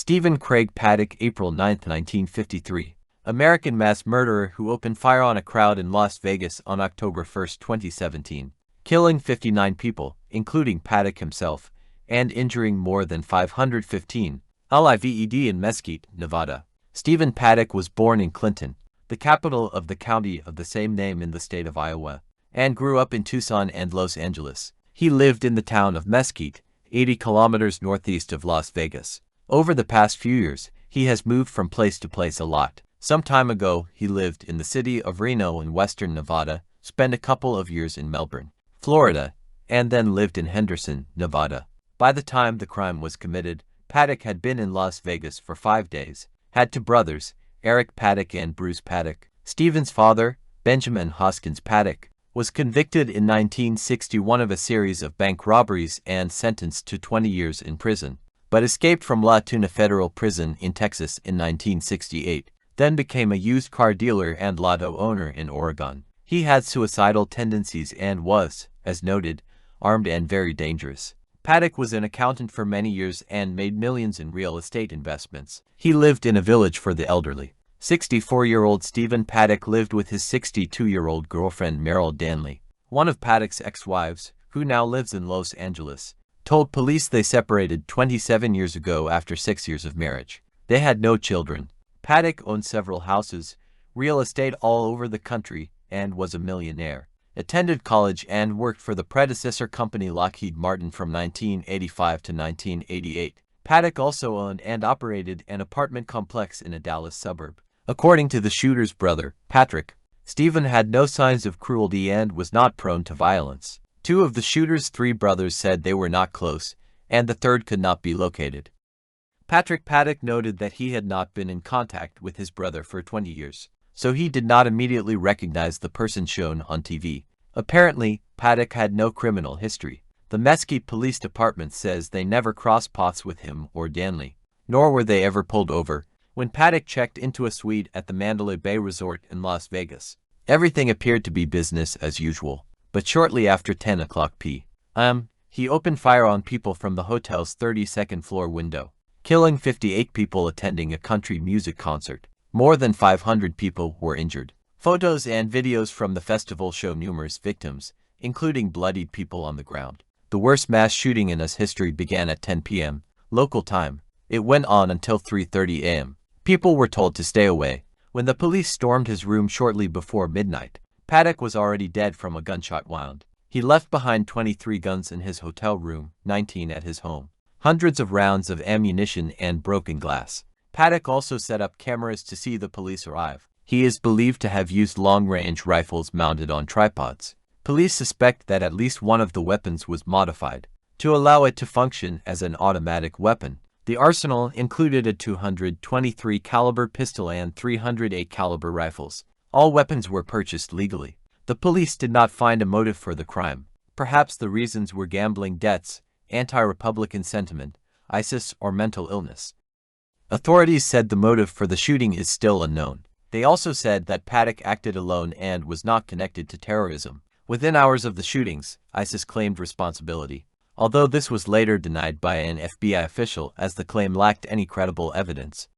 Stephen Craig Paddock, April 9, 1953. American mass murderer who opened fire on a crowd in Las Vegas on October 1, 2017, killing 59 people, including Paddock himself, and injuring more than 515. Live in Mesquite, Nevada. Stephen Paddock was born in Clinton, the capital of the county of the same name in the state of Iowa, and grew up in Tucson and Los Angeles. He lived in the town of Mesquite, 80 kilometers northeast of Las Vegas. Over the past few years, he has moved from place to place a lot. Some time ago, he lived in the city of Reno in western Nevada, spent a couple of years in Melbourne, Florida, and then lived in Henderson, Nevada. By the time the crime was committed, Paddock had been in Las Vegas for 5 days, had two brothers, Eric Paddock and Bruce Paddock. Stephen's father, Benjamin Hoskins Paddock, was convicted in 1961 of a series of bank robberies and sentenced to 20 years in prison, but escaped from La Tuna Federal Prison in Texas in 1968, then became a used car dealer and lotto owner in Oregon. He had suicidal tendencies and was, as noted, armed and very dangerous. Paddock was an accountant for many years and made millions in real estate investments. He lived in a village for the elderly. 64-year-old Stephen Paddock lived with his 62-year-old girlfriend Merrill Danley. One of Paddock's ex-wives, who now lives in Los Angeles, told police they separated 27 years ago after 6 years of marriage. They had no children. Paddock owned several houses, real estate all over the country, and was a millionaire. Attended college and worked for the predecessor company Lockheed Martin from 1985 to 1988. Paddock also owned and operated an apartment complex in a Dallas suburb. According to the shooter's brother, Patrick, Stephen had no signs of cruelty and was not prone to violence. Two of the shooter's 3 brothers said they were not close, and the third could not be located. Patrick Paddock noted that he had not been in contact with his brother for 20 years, so he did not immediately recognize the person shown on TV. Apparently, Paddock had no criminal history. The Mesquite Police Department says they never crossed paths with him or Danley, nor were they ever pulled over when Paddock checked into a suite at the Mandalay Bay Resort in Las Vegas. Everything appeared to be business as usual, but shortly after 10 o'clock p.m., he opened fire on people from the hotel's 32nd floor window, killing 58 people attending a country music concert. More than 500 people were injured. Photos and videos from the festival show numerous victims, including bloodied people on the ground. The worst mass shooting in US history began at 10 p.m. local time. It went on until 3:30 a.m. People were told to stay away. When the police stormed his room shortly before midnight, Paddock was already dead from a gunshot wound. He left behind 23 guns in his hotel room, 19 at his home, hundreds of rounds of ammunition and broken glass. Paddock also set up cameras to see the police arrive. He is believed to have used long-range rifles mounted on tripods. Police suspect that at least one of the weapons was modified to allow it to function as an automatic weapon. The arsenal included a 223 caliber pistol and 308 caliber rifles. All weapons were purchased legally. The police did not find a motive for the crime. Perhaps the reasons were gambling debts, anti-Republican sentiment, ISIS, or mental illness. Authorities said the motive for the shooting is still unknown. They also said that Paddock acted alone and was not connected to terrorism. Within hours of the shootings, ISIS claimed responsibility, although this was later denied by an FBI official as the claim lacked any credible evidence.